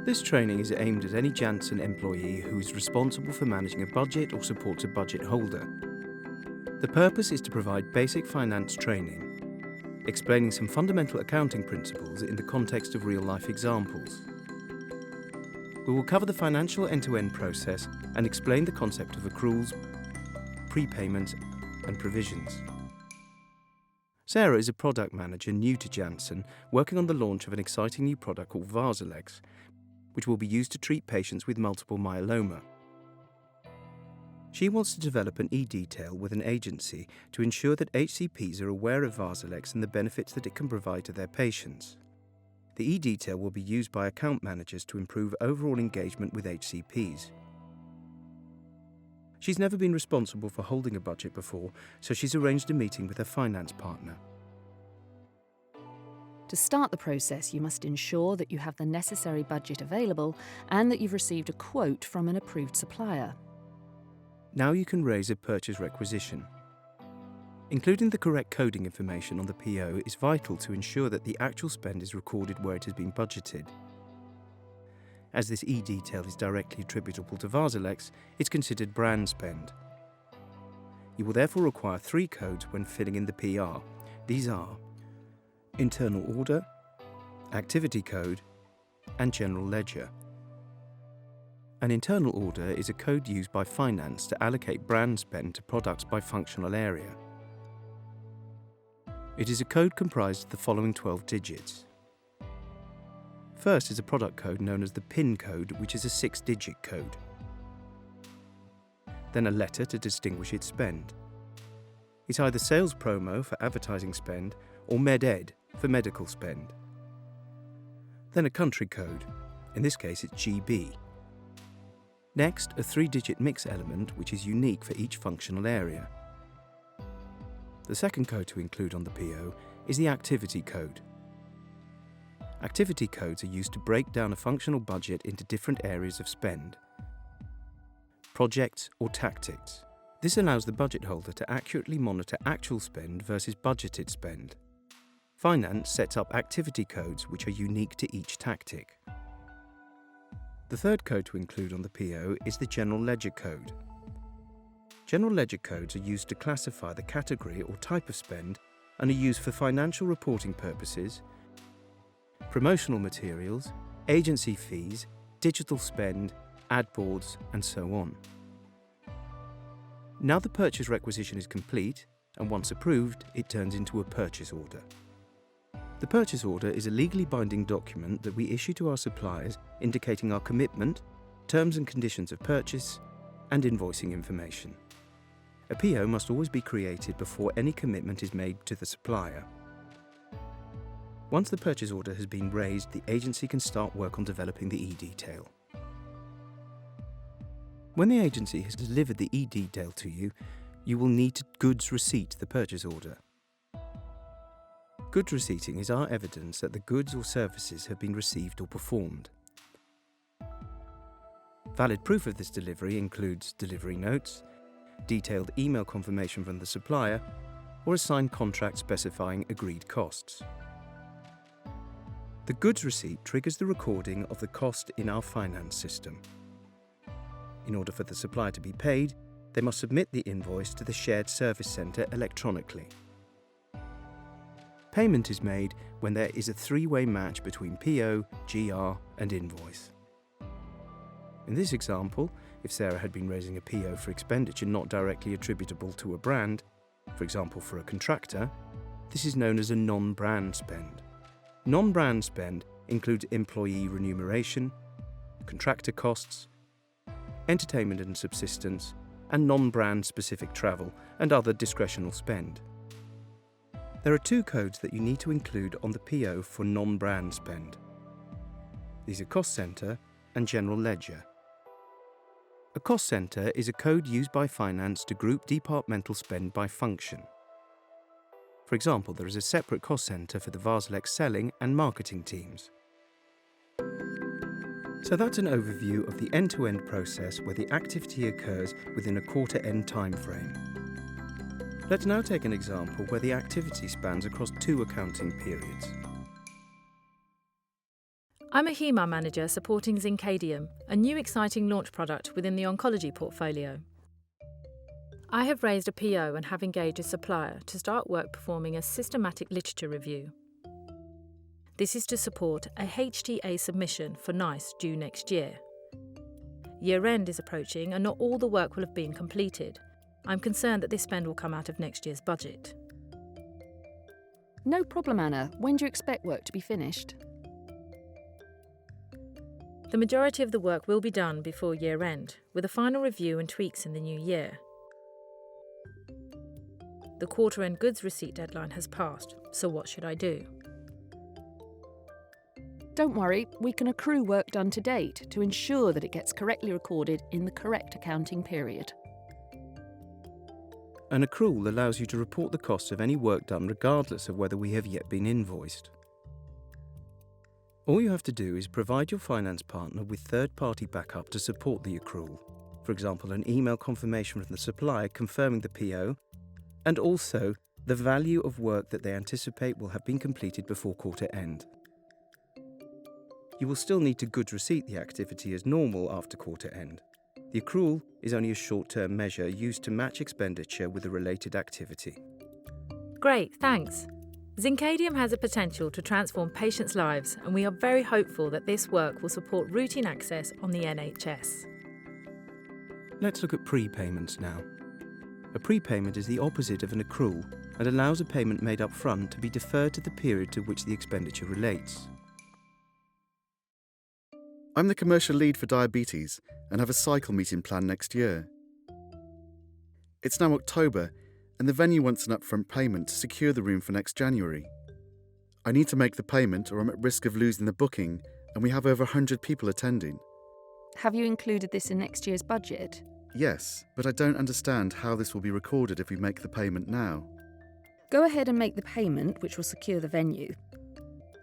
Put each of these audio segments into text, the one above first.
This training is aimed at any Janssen employee who is responsible for managing a budget or supports a budget holder. The purpose is to provide basic finance training, explaining some fundamental accounting principles in the context of real-life examples. We will cover the financial end-to-end process and explain the concept of accruals, prepayments, and provisions. Sarah is a product manager new to Janssen, working on the launch of an exciting new product called Varzalex, which will be used to treat patients with multiple myeloma. She wants to develop an e-detail with an agency to ensure that HCPs are aware of Varzalex and the benefits that it can provide to their patients. The e-detail will be used by account managers to improve overall engagement with HCPs. She's never been responsible for holding a budget before, so she's arranged a meeting with her finance partner. To start the process, you must ensure that you have the necessary budget available and that you've received a quote from an approved supplier. Now you can raise a purchase requisition. Including the correct coding information on the PO is vital to ensure that the actual spend is recorded where it has been budgeted. As this e-detail is directly attributable to Varzalex, it's considered brand spend. You will therefore require 3 codes when filling in the PR. These are Internal Order, Activity Code, and General Ledger. An internal order is a code used by finance to allocate brand spend to products by functional area. It is a code comprised of the following 12 digits. First is a product code known as the PIN code, which is a 6-digit code. Then a letter to distinguish its spend. It's either sales promo for advertising spend or MedEd for medical spend. Then a country code, in this case it's GB. Next, a 3-digit mix element which is unique for each functional area. The second code to include on the PO is the activity code. Activity codes are used to break down a functional budget into different areas of spend, projects or tactics. This allows the budget holder to accurately monitor actual spend versus budgeted spend. Finance sets up activity codes which are unique to each tactic. The third code to include on the PO is the General Ledger code. General Ledger codes are used to classify the category or type of spend and are used for financial reporting purposes, promotional materials, agency fees, digital spend, ad boards, and so on. Now the purchase requisition is complete, and once approved, it turns into a purchase order. The purchase order is a legally binding document that we issue to our suppliers indicating our commitment, terms and conditions of purchase, and invoicing information. A PO must always be created before any commitment is made to the supplier. Once the purchase order has been raised, the agency can start work on developing the e-detail. When the agency has delivered the e-detail to you, you will need to goods receipt the purchase order. Goods receipting is our evidence that the goods or services have been received or performed. Valid proof of this delivery includes delivery notes, detailed email confirmation from the supplier, or a signed contract specifying agreed costs. The goods receipt triggers the recording of the cost in our finance system. In order for the supplier to be paid, they must submit the invoice to the shared service centre electronically. Payment is made when there is a 3-way match between PO, GR and invoice. In this example, if Sarah had been raising a PO for expenditure not directly attributable to a brand, for example for a contractor, this is known as a non-brand spend. Non-brand spend includes employee remuneration, contractor costs, entertainment and subsistence, and non-brand specific travel and other discretional spend. There are 2 codes that you need to include on the PO for non-brand spend. These are Cost Center and General Ledger. A cost center is a code used by finance to group departmental spend by function. For example, there is a separate cost center for the Varzalex selling and marketing teams. So that's an overview of the end-to-end process where the activity occurs within a quarter-end time frame. Let's now take an example where the activity spans across 2 accounting periods. I'm a HEMA manager supporting Zincadium, a new exciting launch product within the oncology portfolio. I have raised a PO and have engaged a supplier to start work performing a systematic literature review. This is to support a HTA submission for NICE due next year. Year-end is approaching and not all the work will have been completed. I'm concerned that this spend will come out of next year's budget. No problem, Anna. When do you expect work to be finished? The majority of the work will be done before year-end, with a final review and tweaks in the new year. The quarter-end goods receipt deadline has passed, so what should I do? Don't worry, we can accrue work done to date to ensure that it gets correctly recorded in the correct accounting period. An accrual allows you to report the costs of any work done regardless of whether we have yet been invoiced. All you have to do is provide your finance partner with third-party backup to support the accrual. For example, an email confirmation from the supplier confirming the PO, and also the value of work that they anticipate will have been completed before quarter end. You will still need to goods receipt the activity as normal after quarter end. The accrual is only a short-term measure used to match expenditure with a related activity. Great, thanks. Zincadium has a potential to transform patients' lives, and we are very hopeful that this work will support routine access on the NHS. Let's look at prepayments now. A prepayment is the opposite of an accrual and allows a payment made up front to be deferred to the period to which the expenditure relates. I'm the commercial lead for diabetes and have a cycle meeting planned next year. It's now October and the venue wants an upfront payment to secure the room for next January. I need to make the payment or I'm at risk of losing the booking, and we have over 100 people attending. Have you included this in next year's budget? Yes, but I don't understand how this will be recorded if we make the payment now. Go ahead and make the payment, which will secure the venue.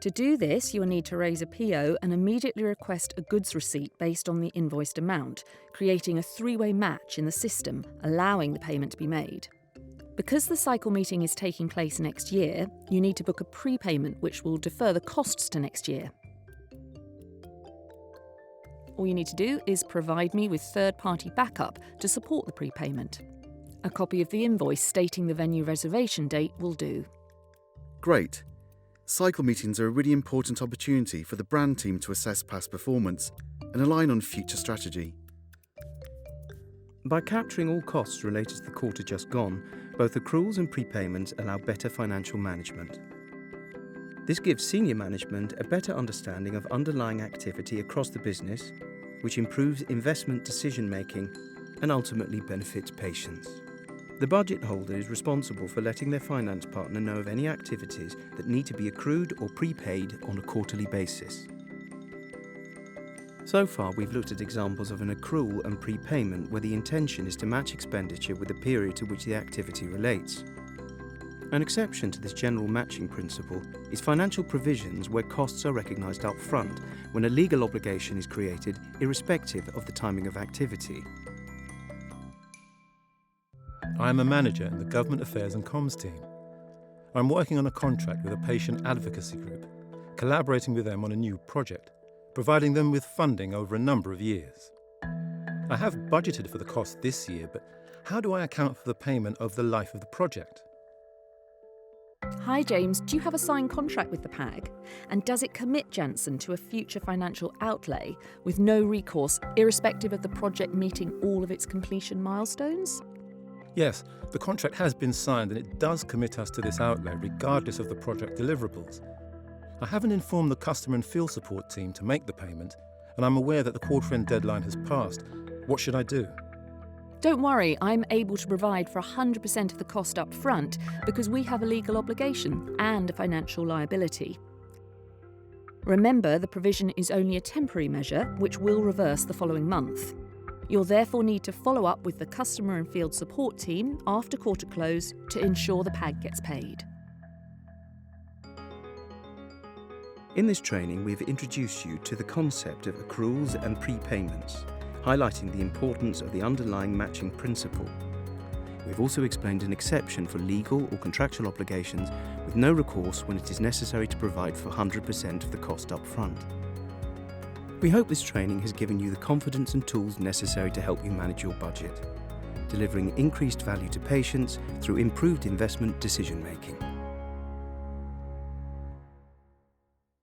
To do this, you will need to raise a PO and immediately request a goods receipt based on the invoiced amount, creating a three-way match in the system, allowing the payment to be made. Because the cycle meeting is taking place next year, you need to book a prepayment which will defer the costs to next year. All you need to do is provide me with third-party backup to support the prepayment. A copy of the invoice stating the venue reservation date will do. Great. Cycle meetings are a really important opportunity for the brand team to assess past performance and align on future strategy. By capturing all costs related to the quarter just gone, both accruals and prepayments allow better financial management. This gives senior management a better understanding of underlying activity across the business, which improves investment decision-making and ultimately benefits patients. The budget holder is responsible for letting their finance partner know of any activities that need to be accrued or prepaid on a quarterly basis. So far, we've looked at examples of an accrual and prepayment where the intention is to match expenditure with the period to which the activity relates. An exception to this general matching principle is financial provisions where costs are recognised up front when a legal obligation is created, irrespective of the timing of activity. I am a manager in the Government Affairs and Comms team. I'm working on a contract with a patient advocacy group, collaborating with them on a new project, providing them with funding over a number of years. I have budgeted for the cost this year, but how do I account for the payment over the life of the project? Hi James, do you have a signed contract with the PAG? And does it commit Janssen to a future financial outlay with no recourse, irrespective of the project meeting all of its completion milestones? Yes, the contract has been signed and it does commit us to this outlay regardless of the project deliverables. I haven't informed the customer and field support team to make the payment, and I'm aware that the quarter-end deadline has passed. What should I do? Don't worry, I'm able to provide for 100% of the cost up front because we have a legal obligation and a financial liability. Remember, the provision is only a temporary measure which will reverse the following month. You'll therefore need to follow up with the customer and field support team after quarter close to ensure the PAG gets paid. In this training, we've introduced you to the concept of accruals and prepayments, highlighting the importance of the underlying matching principle. We've also explained an exception for legal or contractual obligations with no recourse when it is necessary to provide for 100% of the cost up front. We hope this training has given you the confidence and tools necessary to help you manage your budget, delivering increased value to patients through improved investment decision-making.